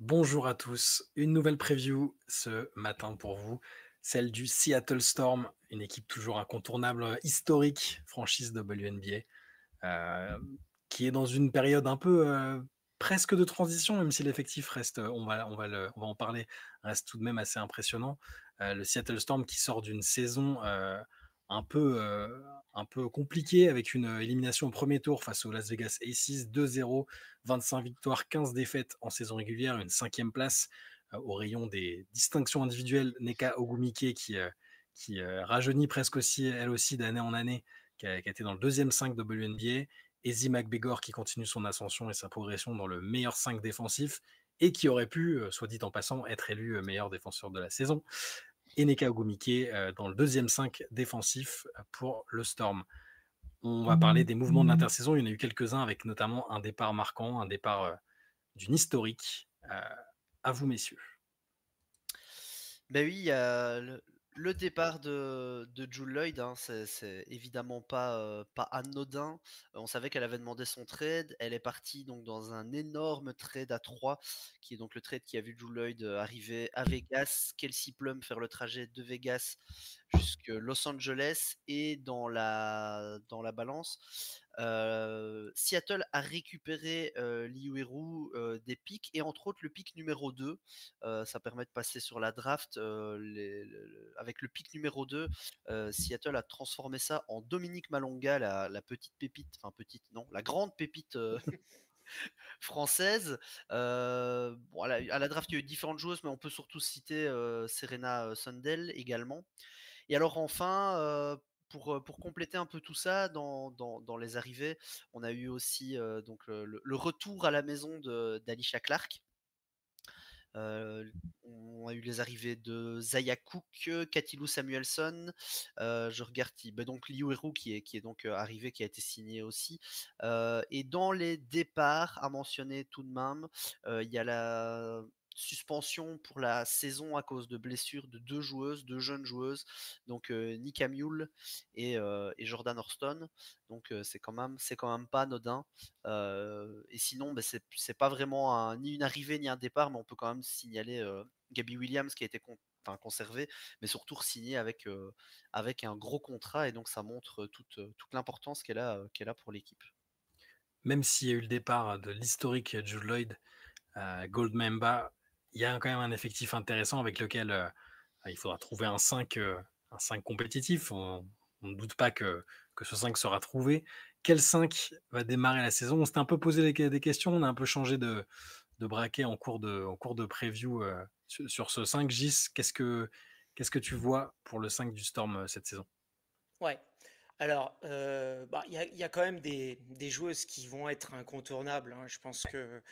Bonjour à tous, une nouvelle preview ce matin pour vous, celle du Seattle Storm, une équipe toujours incontournable, historique, franchise WNBA, qui est dans une période un peu presque de transition, même si l'effectif reste, on va en parler, reste tout de même assez impressionnant. Le Seattle Storm qui sort d'une saison un peu, euh, un peu compliquée avec une élimination au premier tour face aux Las Vegas Aces, 2-0, 25 victoires, 15 défaites en saison régulière, une cinquième place au rayon des distinctions individuelles. Nneka Ogwumike qui rajeunit presque aussi, elle aussi, d'année en année, qui a été dans le deuxième 5 de WNBA. Ezi McBegor qui continue son ascension et sa progression dans le meilleur 5 défensif et qui aurait pu, soit dit en passant, être élu meilleur défenseur de la saison. Et Nneka Ogwumike dans le deuxième 5 défensif pour le Storm. On va parler des mouvements de l'intersaison. Il y en a eu quelques-uns avec notamment un départ marquant, un départ d'une historique. À vous, messieurs. Ben oui, il y a le départ de Jewel Lloyd, hein, c'est évidemment pas anodin. On savait qu'elle avait demandé son trade. Elle est partie donc dans un énorme trade à 3, qui est donc le trade qui a vu Jewel Lloyd arriver à Vegas, Kelsey Plum faire le trajet de Vegas jusque Los Angeles, et dans la balance, Seattle a récupéré Liueru des pics, et entre autres le pic numéro 2. Ça permet de passer sur la draft. Avec le pic numéro 2, Seattle a transformé ça en Dominique Malonga, la petite pépite, enfin petite, non, la grande pépite française. Bon, à la draft, il y a eu différentes joueuses, mais on peut surtout citer Serena Sundell également. Et alors enfin, pour compléter un peu tout ça, dans les arrivées, on a eu aussi donc le retour à la maison d'Alisha Clark. On a eu les arrivées de Zaya Cook, Katilou Samuelson. Je regarde donc Liu Eru qui est donc arrivé, qui a été signé aussi. Et dans les départs à mentionner tout de même, il y a la suspension pour la saison à cause de blessures de deux jeunes joueuses, donc Nika Mule et Jordan Horston. Donc c'est quand même pas anodin. Et sinon, c'est pas vraiment ni une arrivée ni un départ, mais on peut quand même signaler Gabby Williams qui a été conservé, mais surtout signé avec un gros contrat, et donc ça montre toute l'importance qu'elle a pour l'équipe. Même s'il y a eu le départ de l'historique Jude Lloyd, Gold Mamba, il y a quand même un effectif intéressant avec lequel il faudra trouver un 5 compétitif. On ne doute pas que ce 5 sera trouvé. Quel 5 va démarrer la saison? On s'était un peu posé des questions, on a un peu changé de braquet en cours de preview sur ce 5. Gis, qu'est-ce que tu vois pour le 5 du Storm cette saison? Ouais. Alors, il y a quand même des joueuses qui vont être incontournables, hein. Je pense que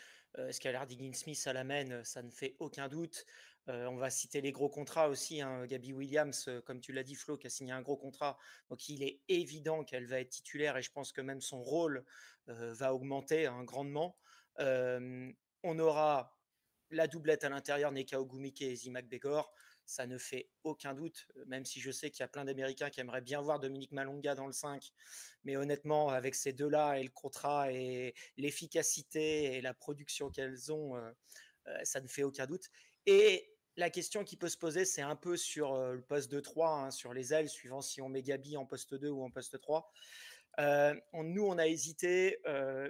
Skylar Diggins-Smith à la main, ça ne fait aucun doute. On va citer les gros contrats aussi, hein. Gabby Williams, comme tu l'as dit, Flo, qui a signé un gros contrat. Donc, il est évident qu'elle va être titulaire, et je pense que même son rôle va augmenter, hein, grandement. Euh, on aura la doublette à l'intérieur, Nneka Ogwumike et Ezi McBegor. Ça ne fait aucun doute, même si je sais qu'il y a plein d'Américains qui aimeraient bien voir Dominique Malonga dans le 5. Mais honnêtement, avec ces deux-là et le contrat et l'efficacité et la production qu'elles ont, ça ne fait aucun doute. Et la question qui peut se poser, c'est un peu sur le poste de 3, hein, sur les ailes, suivant si on met Gabi en poste 2 ou en poste 3. Nous, on a hésité,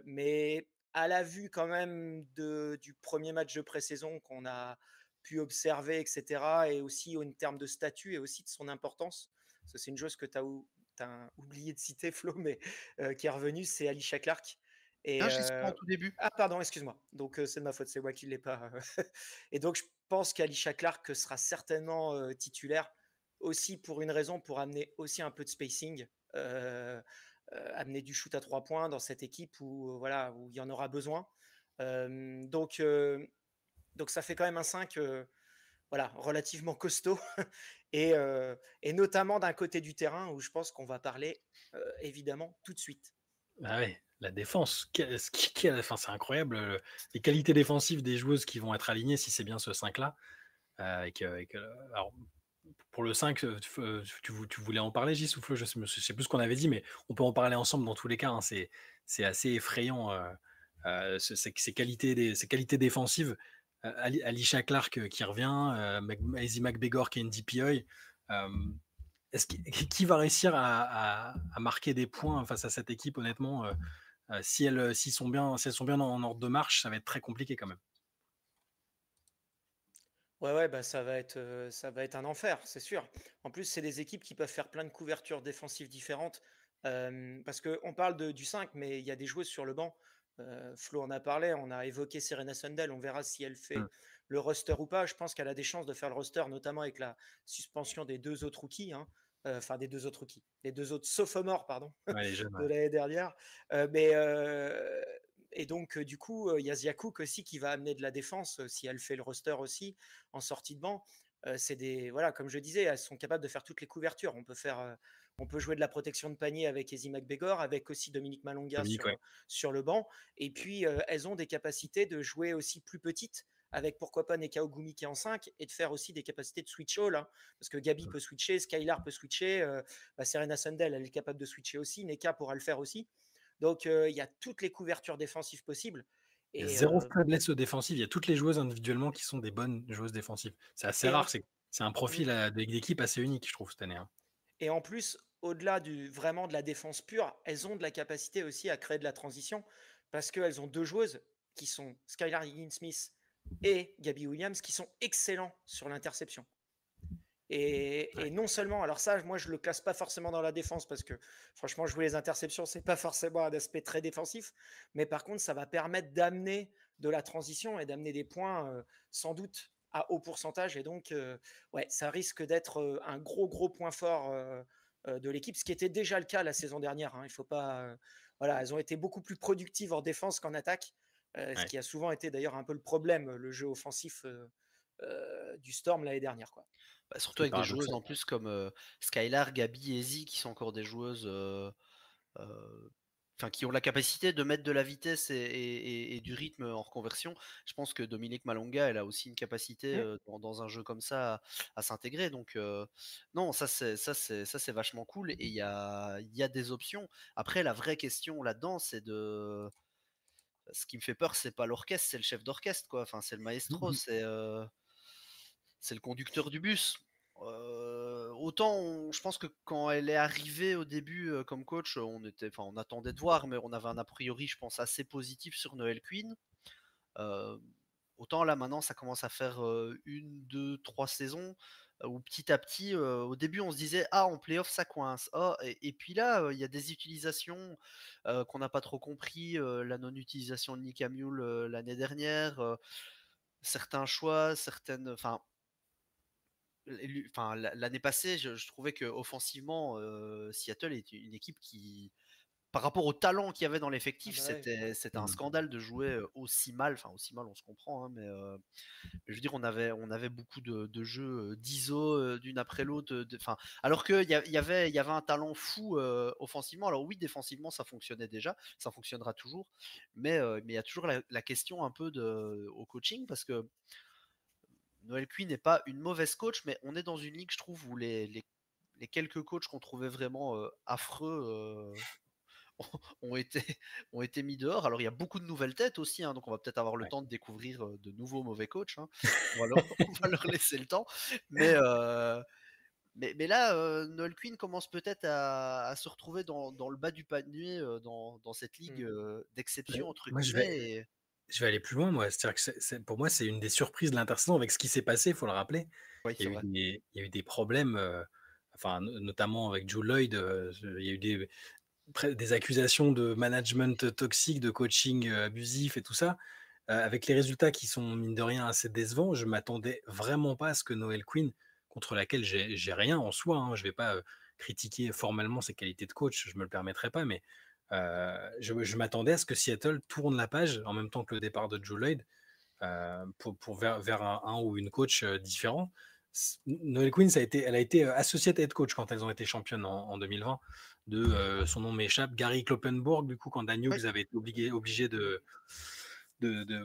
mais à la vue quand même du premier match de pré-saison qu'on a pu observer, etc., et aussi en termes de statut et aussi de son importance, parce que c'est une chose que tu as oublié de citer, Flo, mais qui est revenue, c'est Alicia Clark. Et, Ah, j'ai en tout début. ah, pardon, excuse-moi. Donc, c'est de ma faute, c'est moi qui ne l'ai pas. Et donc, je pense qu'Alicia Clark sera certainement titulaire, aussi pour une raison, pour amener aussi un peu de spacing. Amener du shoot à 3 points dans cette équipe voilà, où il y en aura besoin. Donc ça fait quand même un 5 voilà, relativement costaud et notamment d'un côté du terrain où je pense qu'on va parler évidemment tout de suite. Ah ouais, la défense, enfin, c'est incroyable les qualités défensives des joueuses qui vont être alignées si c'est bien ce 5-là. Alors, pour le 5, tu voulais en parler, Gis ou Flo? Je ne sais plus ce qu'on avait dit, mais on peut en parler ensemble dans tous les cas, hein. C'est assez effrayant ces qualités défensives. Alicia Clark qui revient, Izzy McBegor qui est une DPOY. Qui va réussir à marquer des points face à cette équipe, honnêtement, si elles sont bien en ordre de marche, ça va être très compliqué quand même. Ouais, bah ça va être un enfer, c'est sûr. En plus, c'est des équipes qui peuvent faire plein de couvertures défensives différentes. Parce qu'on parle du 5, mais il y a des joueuses sur le banc. Flo en a parlé, on a évoqué Serena Sundell, on verra si elle fait le roster ou pas. Je pense qu'elle a des chances de faire le roster, notamment avec la suspension des 2 autres rookies. Enfin, des 2 autres rookies, des 2 autres sophomores, pardon, Ouais, les jeunes, de l'année dernière. Et donc, du coup, il y a Ziakouk aussi qui va amener de la défense si elle fait le roster aussi en sortie de banc. Voilà, comme je disais, elles sont capables de faire toutes les couvertures. On peut jouer de la protection de panier avec Izzy McBegor, avec aussi Dominique Malonga ouais. sur le banc. Et puis, elles ont des capacités de jouer aussi plus petites, avec pourquoi pas Neka Ogumi qui est en 5, et de faire aussi des capacités de switch all. Parce que Gabi peut switcher, Skylar peut switcher, Serena Sundell, elle est capable de switcher aussi, Neka pourra le faire aussi. Donc, il y a toutes les couvertures défensives possibles. Il y a zéro faiblesse défensive. Il y a toutes les joueuses individuellement qui sont des bonnes joueuses défensives. C'est assez rare. C'est un profil d'équipe assez unique, je trouve, cette année. Et en plus, au-delà vraiment de la défense pure, elles ont de la capacité aussi à créer de la transition parce qu'elles ont 2 joueuses qui sont Skylar Higgins-Smith et Gabby Williams qui sont excellents sur l'interception. Et non seulement, alors ça, moi je le classe pas forcément dans la défense parce que franchement, jouer les interceptions, c'est pas forcément un aspect très défensif, mais par contre, ça va permettre d'amener de la transition et d'amener des points sans doute à haut pourcentage. Et donc, ouais, ça risque d'être un gros point fort de l'équipe, ce qui était déjà le cas la saison dernière. Il faut pas, voilà, elles ont été beaucoup plus productives en défense qu'en attaque, ce qui a souvent été d'ailleurs un peu le problème, le jeu offensif du Storm l'année dernière, quoi. Bah, surtout avec des joueuses en plus comme Skylar, Gabi et Izzy qui sont encore des joueuses qui ont la capacité de mettre de la vitesse et du rythme en reconversion. Je pense que Dominique Malonga, elle a aussi une capacité dans un jeu comme ça à s'intégrer. Donc non, ça c'est vachement cool et il y a des options. Après, la vraie question là-dedans, c'est de ce qui me fait peur, c'est pas l'orchestre, c'est le chef d'orchestre, quoi. Enfin, c'est le maestro, c'est le conducteur du bus. Autant, je pense que quand elle est arrivée au début comme coach, on attendait de voir, mais on avait un a priori, je pense, assez positif sur Noël Quinn. Autant là maintenant, ça commence à faire 1, 2, 3 saisons où petit à petit, au début, on se disait en playoff ça coince. Et puis là, il y a des utilisations qu'on n'a pas trop compris, la non-utilisation de Nika Mule l'année dernière, certains choix, l'année passée, je trouvais que offensivement, Seattle est une équipe qui, par rapport au talent qu'il y avait dans l'effectif, c'était un scandale de jouer aussi mal. Enfin, aussi mal, on se comprend, hein, mais je veux dire, on avait beaucoup de jeux d'ISO d'une après l'autre. Alors qu'il y avait un talent fou offensivement. Alors oui, défensivement, ça fonctionnait déjà, ça fonctionnera toujours, mais il y a toujours la question un peu au coaching parce que Noël Quinn n'est pas une mauvaise coach, mais on est dans une ligue, je trouve, où les quelques coachs qu'on trouvait vraiment affreux ont été mis dehors. Alors il y a beaucoup de nouvelles têtes aussi, donc on va peut-être avoir le temps de découvrir de nouveaux mauvais coachs. On va leur laisser le temps. Mais là, Noël Quinn commence peut-être à se retrouver dans le bas du panier dans cette ligue d'exception, entre guillemets. Je vais aller plus loin, moi. C'est-à-dire que pour moi, c'est une des surprises de l'intersaison avec ce qui s'est passé, il faut le rappeler. Oui, il y a eu des problèmes, notamment avec Joe Lloyd. Il y a eu des accusations de management toxique, de coaching abusif et tout ça. Avec les résultats qui sont, mine de rien, assez décevants, je m'attendais vraiment pas à ce que Noël Quinn, contre laquelle j'ai rien en soi, je vais pas critiquer formellement ses qualités de coach, je me le permettrai pas, mais je m'attendais à ce que Seattle tourne la page en même temps que le départ de Joe Lloyd vers un ou une coach différent. Noël Quinn, elle a été associate head coach quand elles ont été championnes en 2020. Son nom m'échappe, Gary Kloppenborg, du coup, quand Dan Hughes avait été obligé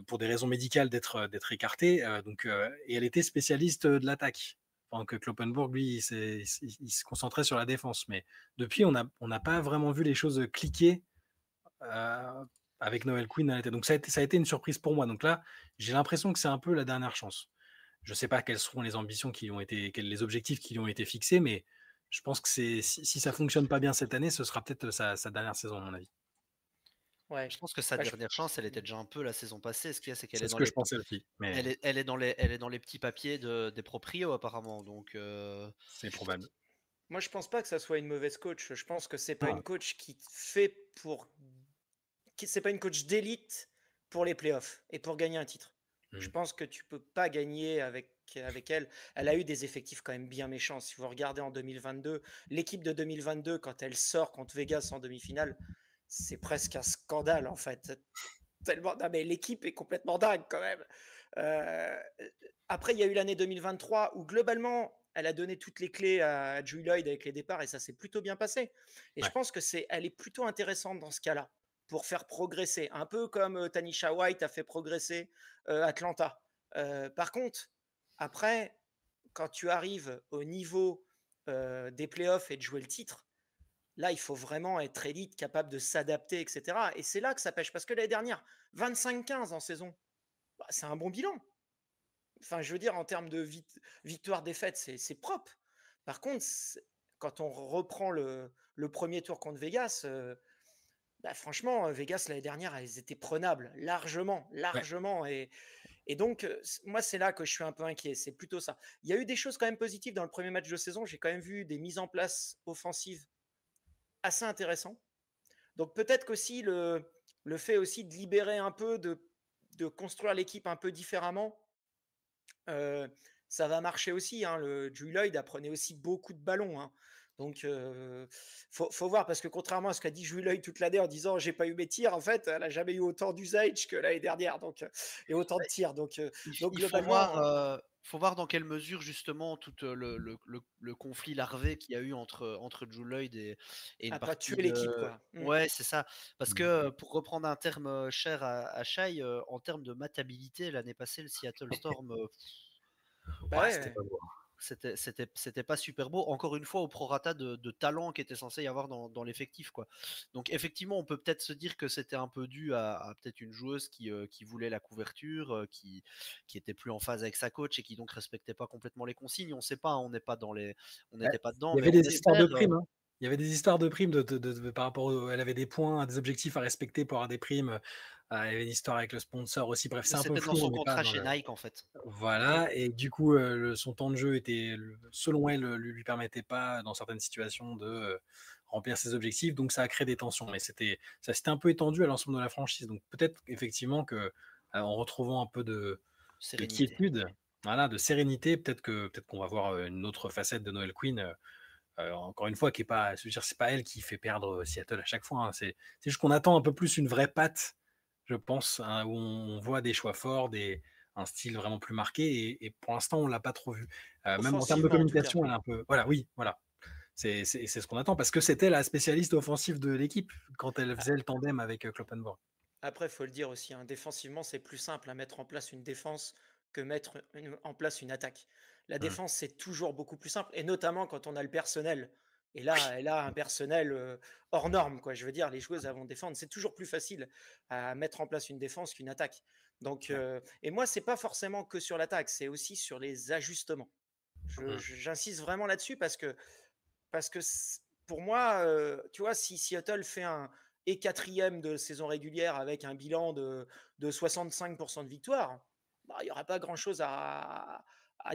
pour des raisons médicales d'être écarté. Et elle était spécialiste de l'attaque. Pendant que Kloppenborg, lui, il se concentrait sur la défense. Mais depuis, on n'a pas vraiment vu les choses cliquer avec Noel Quinn à la tête. Donc ça a été une surprise pour moi. Donc là, j'ai l'impression que c'est un peu la dernière chance. Je ne sais pas quelles seront les ambitions les objectifs qui lui ont été fixés, mais je pense que si ça fonctionne pas bien cette année, ce sera peut-être sa dernière saison, à mon avis. Ouais. Je pense que sa Bah, dernière chance, elle était déjà un peu la saison passée. Ce qu'il y a, c'est qu'elle C'est est ce dans que les, je pensais aussi, mais elle est dans les petits papiers des proprios apparemment. Donc c'est probable. moi, je pense pas que ça soit une mauvaise coach. Je pense que c'est pas Non. une coach c'est pas une coach d'élite pour les playoffs et pour gagner un titre. Je pense que tu peux pas gagner avec elle. Elle a eu des effectifs quand même bien méchants. Si vous regardez en 2022, l'équipe de 2022, quand elle sort contre Vegas en demi-finale, c'est presque un scandale en fait. Tellement, non, mais l'équipe est complètement dingue quand même. Euh, Après, il y a eu l'année 2023 où globalement, elle a donné toutes les clés à Drew Lloyd avec les départs et ça s'est plutôt bien passé. Et Ouais. je pense que elle est plutôt intéressante dans ce cas-là pour faire progresser, un peu comme Tanisha White a fait progresser Atlanta. Par contre, après, quand tu arrives au niveau des playoffs et de jouer le titre, là, il faut vraiment être élite, capable de s'adapter, etc. Et c'est là que ça pêche. Parce que l'année dernière, 25-15 en saison, bah, c'est un bon bilan. Enfin, je veux dire, en termes de victoire-défaite, c'est propre. Par contre, quand on reprend le premier tour contre Vegas, bah, franchement, Vegas l'année dernière, elles étaient prenables, largement, Ouais. largement. Et donc, moi, c'est là que je suis un peu inquiet. C'est plutôt ça. Il y a eu des choses quand même positives dans le premier match de saison. J'ai quand même vu des mises en place offensives assez intéressantes. Donc, peut-être qu'aussi le fait aussi de libérer un peu, de construire l'équipe un peu différemment, ça va marcher aussi. Hein. Drew Lloyd apprenait aussi beaucoup de ballons. Hein. Donc, faut voir, parce que contrairement à ce qu'a dit Drew Lloyd toute l'année en disant j'ai pas eu mes tirs, en fait, elle a jamais eu autant d'usage que l'année dernière, donc et autant de tirs. Donc il globalement, faut voir dans quelle mesure justement tout le conflit larvé qu'il y a eu entre Drew Lloyd et une à pas partie tuer l'équipe, quoi. Ouais, c'est ça. Parce que pour reprendre un terme cher à Shai, en termes de matabilité, l'année passée, le Seattle Storm, Bah Ouais, c'était ouais. pas beau. c'était pas super beau. Encore une fois, au prorata de talent qui était censé y avoir dans l'effectif, quoi. Donc effectivement, on peut peut-être se dire que c'était un peu dû à peut-être une joueuse qui voulait la couverture, qui était plus en phase avec sa coach et qui donc respectait pas complètement les consignes. On sait pas, on n'était pas dedans, Il y mais avait on des histoires de espère. primes. Hein. Il y avait des histoires de primes par rapport elle avait des points, des objectifs à respecter pour avoir des primes. Il y avait une histoire avec le sponsor aussi. Bref, c'est un peu C'était dans flou. On son n'est pas contrat dans chez le. Nike en fait. Voilà. Et du coup, son temps de jeu était, selon elle, lui permettait pas, dans certaines situations, de remplir ses objectifs. Donc, ça a créé des tensions. Mais ça s'était un peu étendu à l'ensemble de la franchise. Donc, peut-être effectivement que en retrouvant un peu de Sérénité. quiétude, voilà, de sérénité, peut-être qu'on va voir une autre facette de Noel Quinn. Encore une fois, qui est pas, je veux dire, c'est pas elle qui fait perdre Seattle à chaque fois. Hein. C'est juste qu'on attend un peu plus une vraie patte, je pense, hein, où on voit des choix forts, un style vraiment plus marqué. Et pour l'instant, on l'a pas trop vu. Même en termes de Offensivement, en tout cas. communication, elle est un peu. Voilà, oui, voilà. C'est ce qu'on attend parce que c'était la spécialiste offensive de l'équipe quand elle faisait le tandem avec Kloppenborg. Après, il faut le dire aussi, hein, défensivement, c'est plus simple à mettre en place une défense que mettre en place une attaque. La Mmh. défense, c'est toujours beaucoup plus simple, et notamment quand on a le personnel. Et là, elle a un personnel hors norme, quoi. Je veux dire, les joueuses vont défendre. C'est toujours plus facile à mettre en place une défense qu'une attaque. Donc, Ouais. et moi, c'est pas forcément que sur l'attaque, c'est aussi sur les ajustements. Mmh. J'insiste vraiment là-dessus parce que pour moi, tu vois, si Seattle fait un et quatrième de saison régulière avec un bilan de 65% de victoire, bah, il n'y aura pas grand-chose à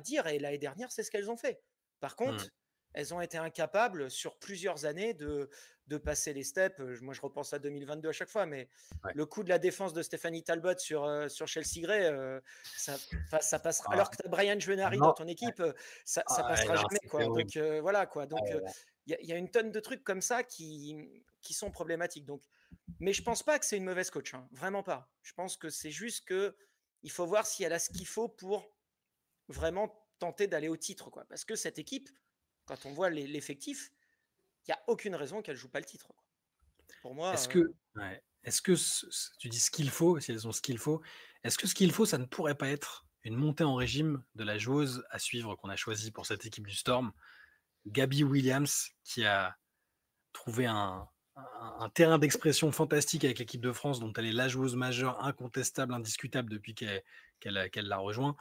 dire. Et l'année dernière, c'est ce qu'elles ont fait. Par Mmh. contre, elles ont été incapables sur plusieurs années de passer les steps. Moi, je repense à 2022 à chaque fois, mais Ouais. le coup de la défense de Stephanie Talbot sur Chelsea Gray, ça passera. Ah, Alors que tu as Brian Juvenari dans non. ton équipe, ça Ouais, passera non, jamais, c'était quoi. horrible. Donc voilà, quoi. Donc Ouais, il y a une tonne de trucs comme ça qui sont problématiques. Donc, mais je pense pas que c'est une mauvaise coach, hein, vraiment pas. Je pense que c'est juste que il faut voir si elle a ce qu'il faut pour vraiment tenter d'aller au titre, quoi. Parce que cette équipe, quand on voit l'effectif, il n'y a aucune raison qu'elle joue pas le titre, quoi. Pour moi, Est-ce que, ouais, est-ce que tu dis ce qu'il faut, si elles ont ce qu'il faut, est-ce que ce qu'il faut, ça ne pourrait pas être une montée en régime de la joueuse à suivre qu'on a choisie pour cette équipe du Storm, Gabby Williams, qui a trouvé un un terrain d'expression fantastique avec l'équipe de France, dont elle est la joueuse majeure, incontestable, indiscutable depuis qu'elle l'a rejoint.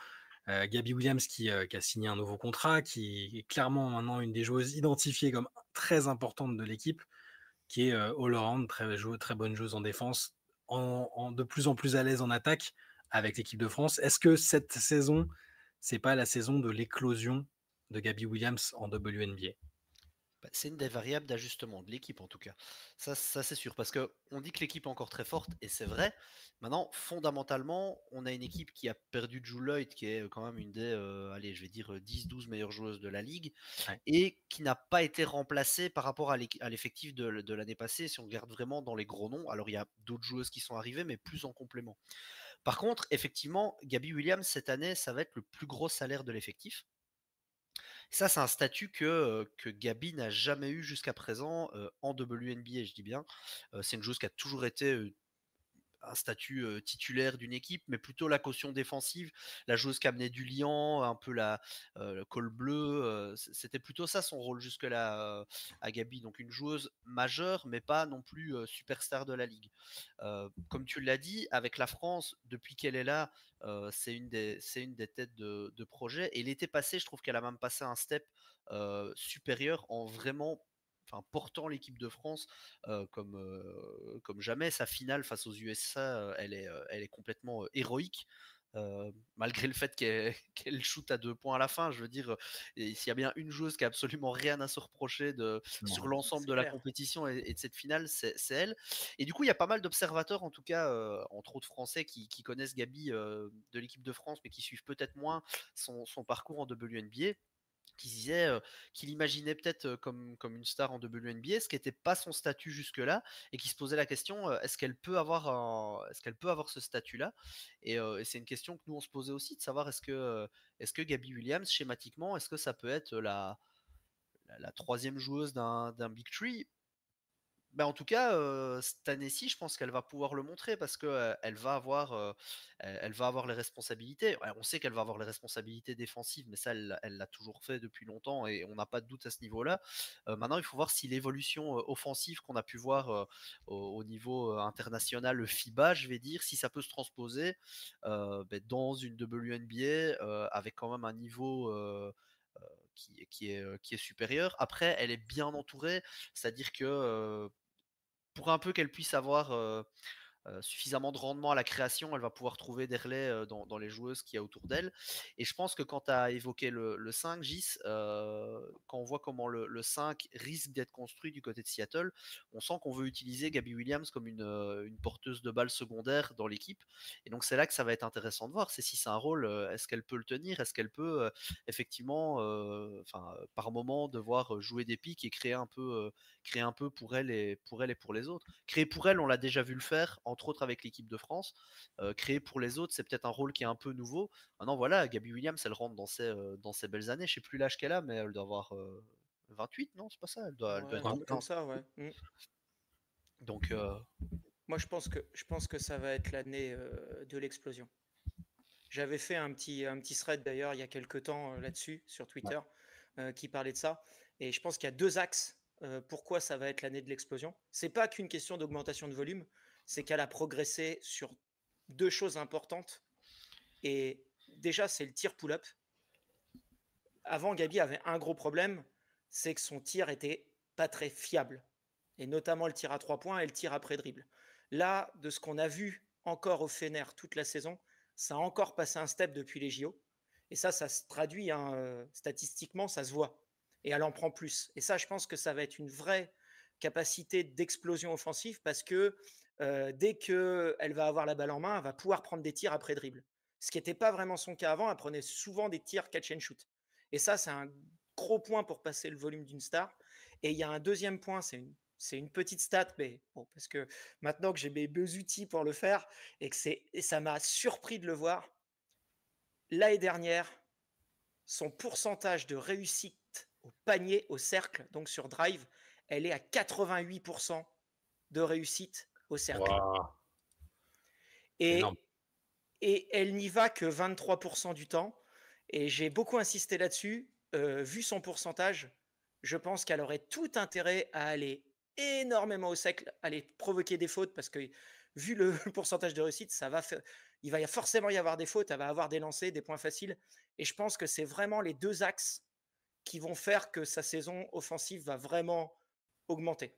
Gabby Williams qui a signé un nouveau contrat, qui est clairement maintenant une des joueuses identifiées comme très importante de l'équipe, qui est all-around, très bonne joueuse en défense, de plus en plus à l'aise en attaque avec l'équipe de France. Est-ce que cette saison, c'est pas la saison de l'éclosion de Gabby Williams en WNBA? C'est une des variables d'ajustement de l'équipe en tout cas. Ça c'est sûr. Parce qu'on dit que l'équipe est encore très forte, et c'est vrai. Maintenant, fondamentalement, on a une équipe qui a perdu Jewel Lloyd, qui est quand même une des, allez, je vais dire 10-12 meilleures joueuses de la ligue, Ouais. et qui n'a pas été remplacée par rapport à l'effectif de l'année passée, si on regarde vraiment dans les gros noms. Alors il y a d'autres joueuses qui sont arrivées, mais plus en complément. Par contre, effectivement, Gabby Williams, cette année, ça va être le plus gros salaire de l'effectif. Ça, c'est un statut que Gabi n'a jamais eu jusqu'à présent en WNBA, je dis bien. C'est une joueuse qui a toujours été un statut titulaire d'une équipe, mais plutôt la caution défensive, la joueuse qui amenait du liant, un peu le col bleu. C'était plutôt ça son rôle jusque-là à Gabi. Donc une joueuse majeure, mais pas non plus superstar de la ligue. Comme tu l'as dit, avec la France, depuis qu'elle est là, c'est une des têtes de projet. Et l'été passé, je trouve qu'elle a même passé un step supérieur en vraiment portant l'équipe de France comme jamais. Sa finale face aux USA, elle est complètement héroïque. Malgré le fait qu'elle shoot à 2 points à la fin, je veux dire, s'il y a bien une joueuse qui a absolument rien à se reprocher sur l'ensemble C'est de la clair. compétition et de cette finale, c'est elle. Et du coup, il y a pas mal d'observateurs, en tout cas, entre autres français, qui connaissent Gabi de l'équipe de France, mais qui suivent peut-être moins son parcours en WNBA, qui disait qu'il imaginait peut-être comme une star en WNBA, ce qui n'était pas son statut jusque-là, et qui se posait la question est-ce qu'elle peut avoir ce statut-là, et c'est une question que nous on se posait aussi, de savoir est-ce que Gabby Williams, schématiquement, est-ce que ça peut être la troisième joueuse d'un Big Tree. En tout cas, cette année-ci, je pense qu'elle va pouvoir le montrer, parce que elle va avoir les responsabilités. Ouais, on sait qu'elle va avoir les responsabilités défensives, mais ça, elle l'a toujours fait depuis longtemps, et on n'a pas de doute à ce niveau-là. Maintenant, il faut voir si l'évolution offensive qu'on a pu voir au niveau international, le FIBA, je vais dire, si ça peut se transposer dans une WNBA avec quand même un niveau qui est supérieur. Après, elle est bien entourée, c'est-à-dire que pour un peu qu'elle puisse avoir suffisamment de rendement à la création, elle va pouvoir trouver des relais dans les joueuses qu'il y a autour d'elle. Et je pense que quand tu as évoqué le 5, Gis, quand on voit comment le 5 risque d'être construit du côté de Seattle, on sent qu'on veut utiliser Gabby Williams comme une porteuse de balle secondaire dans l'équipe. Et donc c'est là que ça va être intéressant de voir, c'est si c'est un rôle, est-ce qu'elle peut le tenir, est-ce qu'elle peut effectivement, par moment, devoir jouer des pics et créer un peu pour elle et pour les autres. Créer pour elle, on l'a déjà vu le faire, entre autres avec l'équipe de France. Créer pour les autres, c'est peut-être un rôle qui est un peu nouveau. Maintenant, voilà, Gabby Williams, elle rentre dans ses belles années. Je sais plus l'âge qu'elle a, mais elle doit avoir 28, non, c'est pas ça. Elle doit Ouais, un être truc comme dedans. ça, ouais. Donc, Moi, je pense que ça va être l'année de l'explosion. J'avais fait un petit thread d'ailleurs il y a quelques temps là-dessus sur Twitter qui parlait de ça. Et je pense qu'il y a 2 axes pourquoi ça va être l'année de l'explosion. C'est pas qu'une question d'augmentation de volume, c'est qu'elle a progressé sur 2 choses importantes. Et déjà, c'est le tir pull-up. Avant, Gabi avait un gros problème, c'est que son tir était pas très fiable. Et notamment le tir à 3 points et le tir après dribble. Là, de ce qu'on a vu encore au Fener toute la saison, ça a encore passé un step depuis les JO. Et ça se traduit statistiquement, ça se voit. Et elle en prend plus. Et ça, je pense que ça va être une vraie capacité d'explosion offensive, parce que dès qu'elle va avoir la balle en main, elle va pouvoir prendre des tirs après dribble. Ce qui n'était pas vraiment son cas avant, elle prenait souvent des tirs catch and shoot. Et ça, c'est un gros point pour passer le volume d'une star. Et il y a un deuxième point, c'est une petite stat, mais bon, parce que maintenant que j'ai mes deux outils pour le faire, et ça m'a surpris de le voir. L'année dernière, son pourcentage de réussite au panier, au cercle, donc sur drive, elle est à 88% de réussite au cercle. Wow. Et, et elle n'y va que 23% du temps. Et j'ai beaucoup insisté là-dessus. Vu son pourcentage, je pense qu'elle aurait tout intérêt à aller énormément au sec, aller provoquer des fautes parce que vu le pourcentage de réussite, il va forcément y avoir des fautes, elle va avoir des lancers, des points faciles. Et je pense que c'est vraiment les deux axes qui vont faire que sa saison offensive va vraiment augmenter.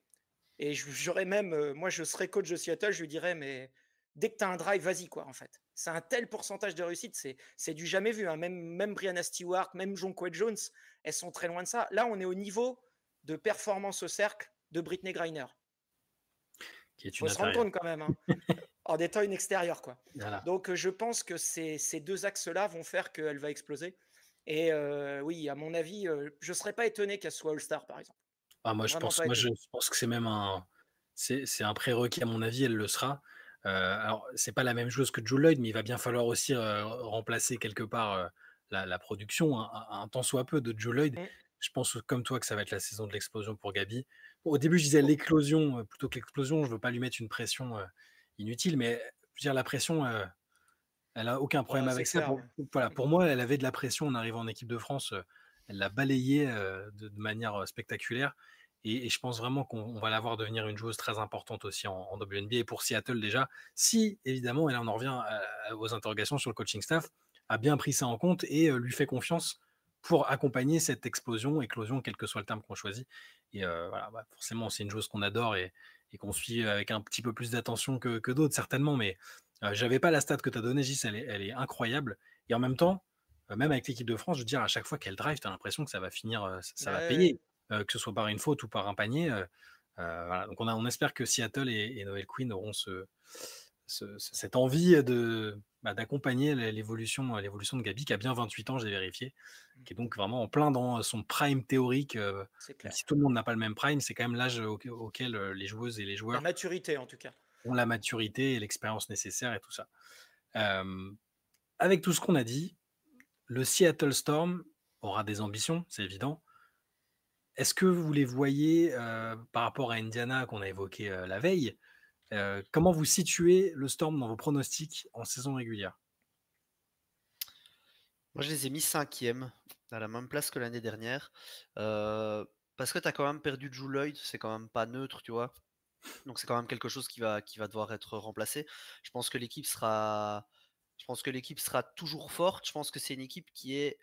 Et j'aurais même, moi je serais coach de Seattle, je lui dirais, mais dès que tu as un drive, vas-y quoi en fait. C'est un tel pourcentage de réussite, c'est du jamais vu. Hein. Même Brianna Stewart, même Jonquel Jones, elles sont très loin de ça. Là, on est au niveau de performance au cercle de Brittney Griner. Qui est Il faut une se rendre intérieure. compte quand même, hein, en étant une extérieure. Quoi. Voilà. Donc je pense que ces deux axes-là vont faire qu'elle va exploser. Et oui, à mon avis, je ne serais pas étonné qu'elle soit All-Star par exemple. Ah, moi, Vraiment pas je étonné. pense que c'est même c'est un prérequis à mon avis, elle le sera. Alors c'est pas la même chose que Joe Lloyd, mais il va bien falloir aussi, remplacer quelque part, la production, un tant soit peu de Joe Lloyd. Mm. Je pense comme toi que ça va être la saison de l'explosion pour Gabi. Au début, je disais l'éclosion, plutôt que l'explosion. Je veux pas lui mettre une pression, inutile, mais je veux dire la pression, elle a aucun problème Ouais, c'est avec ça. clair. Ouais. Voilà, pour moi, elle avait de la pression en arrivant en équipe de France. Elle l'a balayée de manière spectaculaire. Et je pense vraiment qu'on va la voir devenir une joueuse très importante aussi en WNBA et pour Seattle déjà. Si, évidemment, et là on en revient aux interrogations sur le coaching staff, a bien pris ça en compte et lui fait confiance pour accompagner cette explosion, éclosion, quel que soit le terme qu'on choisit. Et voilà, bah, forcément, c'est une joueuse qu'on adore et qu'on suit avec un petit peu plus d'attention que d'autres, certainement. Mais j'avais pas la stat que tu as donnée, Gis, elle est incroyable. Et en même temps, même avec l'équipe de France, je veux dire, à chaque fois qu'elle drive, tu as l'impression que ça va finir, ça va Ouais. payer, que ce soit par une faute ou par un panier. Voilà. Donc on espère que Seattle et Noël Quinn auront cette envie d'accompagner l'évolution de Gabi, qui a bien 28 ans, j'ai vérifié, qui est donc vraiment en plein dans son prime théorique. C'est Même clair. si tout le monde n'a pas le même prime, c'est quand même l'âge auquel les joueuses et les La joueurs maturité, en tout cas. ont la maturité et l'expérience nécessaire et tout ça. Euh, avec tout ce qu'on a dit, le Seattle Storm aura des ambitions, c'est évident. Est-ce que vous les voyez par rapport à Indiana qu'on a évoqué la veille? Comment vous situez le Storm dans vos pronostics en saison régulière? Moi, je les ai mis 5e, à la même place que l'année dernière. Parce que tu as quand même perdu Drew Lloyd, c'est quand même pas neutre, tu vois. Donc c'est quand même quelque chose qui va devoir être remplacé. Je pense que l'équipe sera, je pense que l'équipe sera toujours forte. Je pense que c'est une équipe qui est.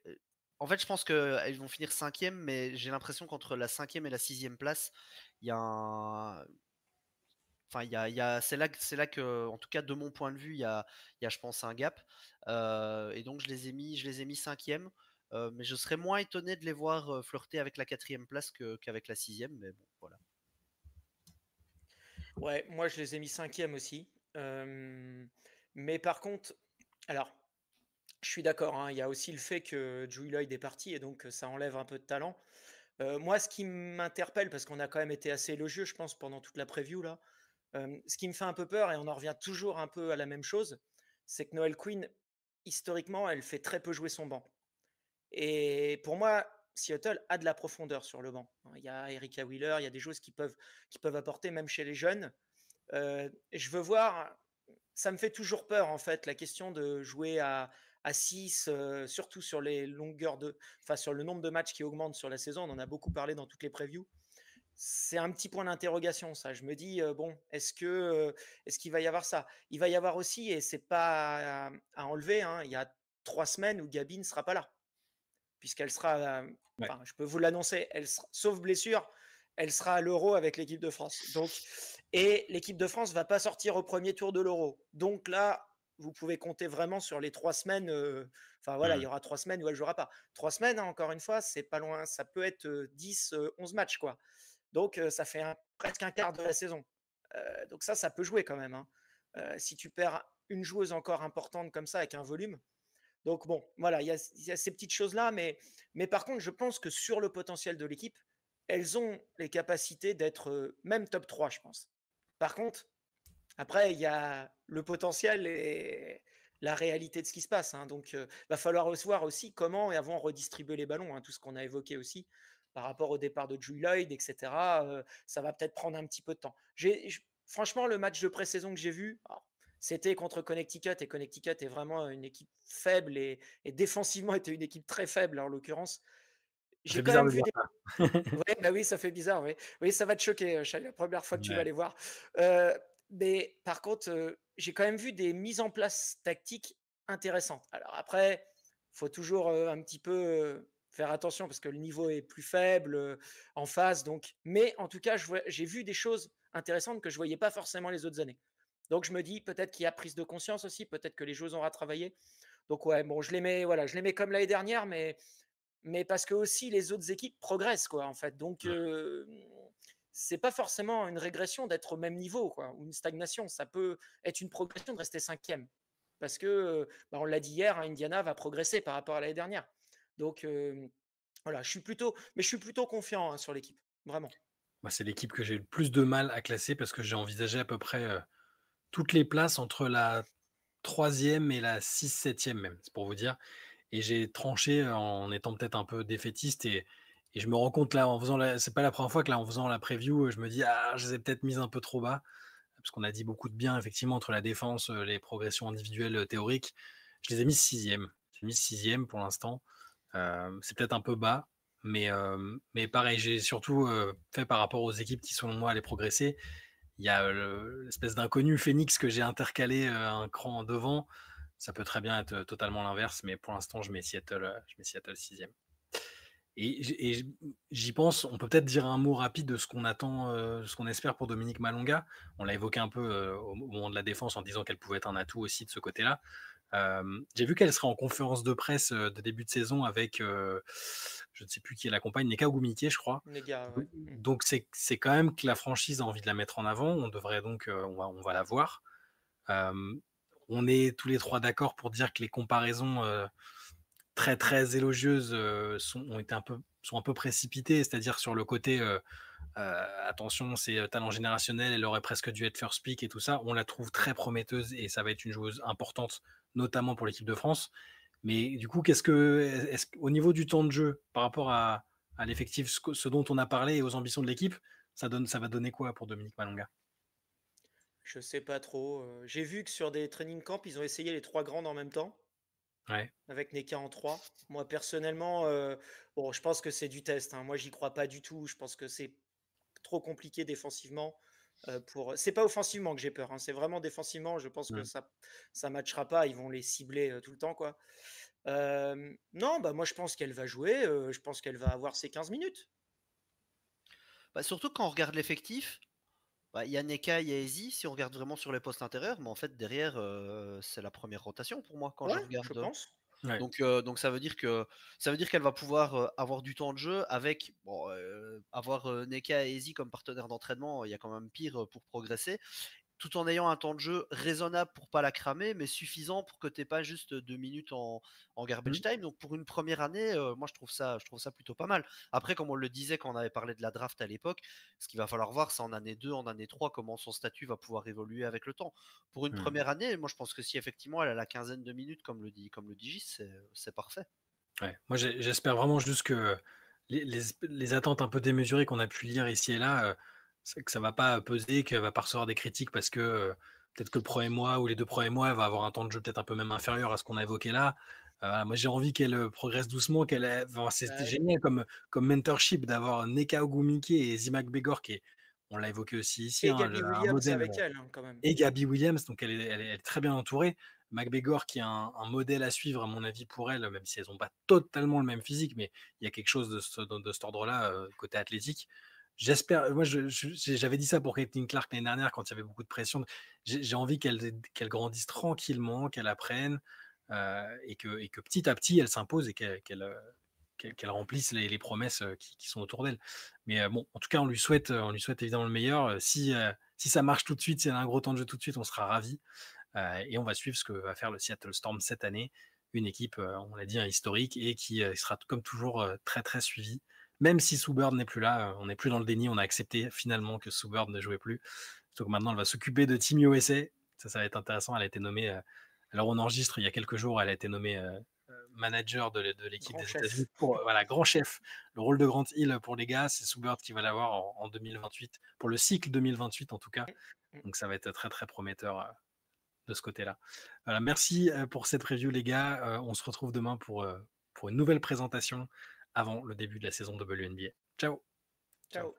En fait, je pense qu'elles vont finir 5e, mais j'ai l'impression qu'entre la 5e et la 6e place, il y a un. Enfin, c'est là que, en tout cas, de mon point de vue, je pense, un gap. Et donc, je les ai mis 5e. Mais je serais moins étonné de les voir flirter avec la 4e place qu'avec la 6e. Mais bon, voilà. Ouais, moi je les ai mis 5e aussi. Mais par contre, alors, je suis d'accord, hein, il y a aussi le fait que Drew Lloyd est parti et donc ça enlève un peu de talent. Moi, ce qui m'interpelle, parce qu'on a quand même été assez élogieux, je pense, pendant toute la preview là, ce qui me fait un peu peur, et on en revient toujours un peu à la même chose, c'est que Noël Quinn, historiquement, elle fait très peu jouer son banc. Et pour moi, Seattle a de la profondeur sur le banc. Il y a Erika Wheeler, il y a des joueuses qui peuvent apporter, même chez les jeunes. Je veux voir, ça me fait toujours peur en fait, la question de jouer à 6, surtout sur les longueurs enfin sur le nombre de matchs qui augmente sur la saison. On en a beaucoup parlé dans toutes les previews. C'est un petit point d'interrogation, ça. Je me dis, bon, est-ce qu'il va y avoir ça? Il va y avoir aussi, et c'est pas à enlever, hein, il y a 3 semaines où Gabi ne sera pas là puisqu'elle sera, Ouais. enfin, je peux vous l'annoncer, sauf blessure, elle sera à l'Euro avec l'équipe de France. Donc, et l'équipe de France va pas sortir au premier tour de l'Euro. Donc là, vous pouvez compter vraiment sur les 3 semaines. Enfin voilà, il y aura 3 semaines où elle jouera pas. 3 semaines, hein, encore une fois, c'est pas loin. Ça peut être 10, 11 matchs, quoi. Donc ça fait presque un quart de la saison. Donc ça peut jouer quand même. Hein. Si tu perds une joueuse encore importante comme ça avec un volume, donc bon, voilà, il y a ces petites choses-là, mais par contre, je pense que sur le potentiel de l'équipe, elles ont les capacités d'être même top 3, je pense. Par contre, après, il y a le potentiel et la réalité de ce qui se passe. Hein. Donc, il va falloir voir aussi comment et avant redistribuer les ballons, hein, tout ce qu'on a évoqué aussi par rapport au départ de Drew Lloyd, etc. Ça va peut-être prendre un petit peu de temps. Franchement, le match de pré-saison que j'ai vu, c'était contre Connecticut, et Connecticut est vraiment une équipe faible et défensivement était une équipe très faible en l'occurrence. Ça j'ai fait quand bizarre même de vu dire des ça. ouais, bah, oui, ça fait bizarre, oui. Oui, ça va te choquer, Shai, la première fois que tu vas Ouais. les voir. Heu, mais par contre, j'ai quand même vu des mises en place tactiques intéressantes. Alors après, faut toujours, un petit peu, faire attention parce que le niveau est plus faible, en face donc mais en tout cas, j'ai vu des choses intéressantes que je voyais pas forcément les autres années. Donc je me dis peut-être qu'il y a prise de conscience aussi, peut-être que les joueurs ont retravaillé. Donc ouais, bon, je les mets comme l'année dernière, mais parce que aussi les autres équipes progressent, quoi, en fait. Donc, Mmh. c'est pas forcément une régression d'être au même niveau, quoi, ou une stagnation. Ça peut être une progression de rester cinquième. Parce que, bah, on l'a dit hier, hein, Indiana va progresser par rapport à l'année dernière. Donc, voilà, je suis plutôt confiant, hein, sur l'équipe, vraiment. Moi, c'est l'équipe que j'ai eu le plus de mal à classer parce que j'ai envisagé à peu près, toutes les places entre la troisième et la 6-7e même, c'est pour vous dire. Et j'ai tranché en étant peut-être un peu défaitiste et je me rends compte là en faisant c'est pas la première fois que là en faisant la preview, je me dis: «Ah, je les ai peut-être mises un peu trop bas». Parce qu'on a dit beaucoup de bien effectivement entre la défense, les progressions individuelles, théoriques. Je les ai mises 6e. J'ai mis 6e pour l'instant. C'est peut-être un peu bas, mais pareil, j'ai surtout, fait par rapport aux équipes qui selon moi allaient progresser. Il y a, l'espèce d'inconnu Phoenix que j'ai intercalé, un cran devant. Ça peut très bien être, totalement l'inverse, mais pour l'instant je mets Seattle 6e. J'y pense, on peut peut-être dire un mot rapide de ce qu'on attend, ce qu'on espère pour Dominique Malonga. On l'a évoqué un peu, au moment de la défense en disant qu'elle pouvait être un atout aussi de ce côté-là. J'ai vu qu'elle serait en conférence de presse, de début de saison avec, je ne sais plus qui l'accompagne, Nneka Ogwumike, je crois. Les gars, Donc ouais. Mmh. donc c'est quand même que la franchise a envie de la mettre en avant. On devrait donc, on va la voir. Hem, on est tous les 3 d'accord pour dire que les comparaisons, très, très élogieuses, sont un peu précipitées. C'est-à-dire sur le côté, attention, c'est, talent générationnel, elle aurait presque dû être first pick et tout ça. On la trouve très prometteuse et ça va être une joueuse importante, notamment pour l'équipe de France. Mais du coup, est-ce qu'au niveau du temps de jeu, par rapport à l'effectif, ce dont on a parlé et aux ambitions de l'équipe, ça va donner quoi pour Dominique Malonga? Je sais pas trop, j'ai vu que sur des training camps, ils ont essayé les 3 grandes en même temps. Ouais. Avec Neka en 3. Moi, personnellement, bon, je pense que c'est du test, hein. Moi, j'y crois pas du tout. Je pense que c'est trop compliqué défensivement. C'est pas offensivement que j'ai peur, hein. C'est vraiment défensivement. Je pense que Mmh. ça matchera pas. Ils vont les cibler tout le temps, quoi. Non, bah moi, je pense qu'elle va jouer. Je pense qu'elle va avoir ses 15 minutes. Bah, surtout quand on regarde l'effectif, bah, il y a Neka, il y a Ezi, si on regarde vraiment sur les postes intérieurs, mais en fait derrière, c'est la première rotation pour moi quand je Ouais, je regarde. pense. Ouais. Donc ça veut dire qu'elle va pouvoir avoir du temps de jeu avec bon, avoir Neka et Ezi comme partenaire d'entraînement, il y a quand même pire pour progresser tout en ayant un temps de jeu raisonnable pour pas la cramer, mais suffisant pour que tu pas juste 2 minutes en garbage Mmh. time. Donc pour une première année, moi je trouve ça plutôt pas mal. Après, comme on le disait quand on avait parlé de la draft à l'époque, ce qu'il va falloir voir, c'est en année 2, en année 3, comment son statut va pouvoir évoluer avec le temps. Pour une Mmh. première année, moi je pense que si effectivement elle a la quinzaine de minutes, comme le dit Gis, c'est parfait. Ouais. Moi, j'espère vraiment juste que les attentes un peu démesurées qu'on a pu lire ici et là, c'est que ça va pas peser, qu'elle va pas recevoir des critiques parce que, peut-être que le premier mois ou les 2 premiers mois, elle va avoir un temps de jeu peut-être un peu même inférieur à ce qu'on a évoqué là. Voilà, moi j'ai envie qu'elle, progresse doucement, enfin, c'était Bah, génial comme mentorship d'avoir Nneka Ogwumike et Zima Gbegor qui est on l'a évoqué aussi ici, et hein, Gabby un Williams modèle, avec elle, hein, quand même. et Gabby Williams, donc elle est très bien entourée. McGregor qui est un modèle à suivre à mon avis pour elle, même si elles ont pas totalement le même physique, mais il y a quelque chose de cet ordre-là, côté athlétique. J'espère moi j'avais dit ça pour Caitlin Clark l'année dernière quand il y avait beaucoup de pression. J'ai envie qu'elle grandisse tranquillement, qu'elle apprenne, et que petit à petit elle s'impose et qu'elle remplisse les promesses, qui sont autour d'elle. Mais, bon, en tout cas, on lui souhaite évidemment le meilleur, si ça marche tout de suite, si elle a un gros temps de jeu tout de suite, on sera ravis. Et on va suivre ce que va faire le Seattle Storm cette année. Une équipe, on l'a dit, hein, historique et qui sera comme toujours très très suivie. Même si Sue Bird n'est plus là, on n'est plus dans le déni, on a accepté finalement que Sue Bird ne jouait plus. Donc maintenant, elle va s'occuper de Team USA. Ça va être intéressant. Elle a été nommée, alors on enregistre il y a quelques jours, elle a été nommée manager de l'équipe Grand des États-Unis chef. pour voilà, grand chef. Le rôle de Grant Hill pour les gars, c'est Sue Bird qui va l'avoir en 2028, pour le cycle 2028 en tout cas. Mmh, mmh. Donc ça va être très très prometteur de ce côté-là. Voilà, merci pour cette preview les gars. On se retrouve demain pour une nouvelle présentation avant le début de la saison WNBA. Ciao. Ciao.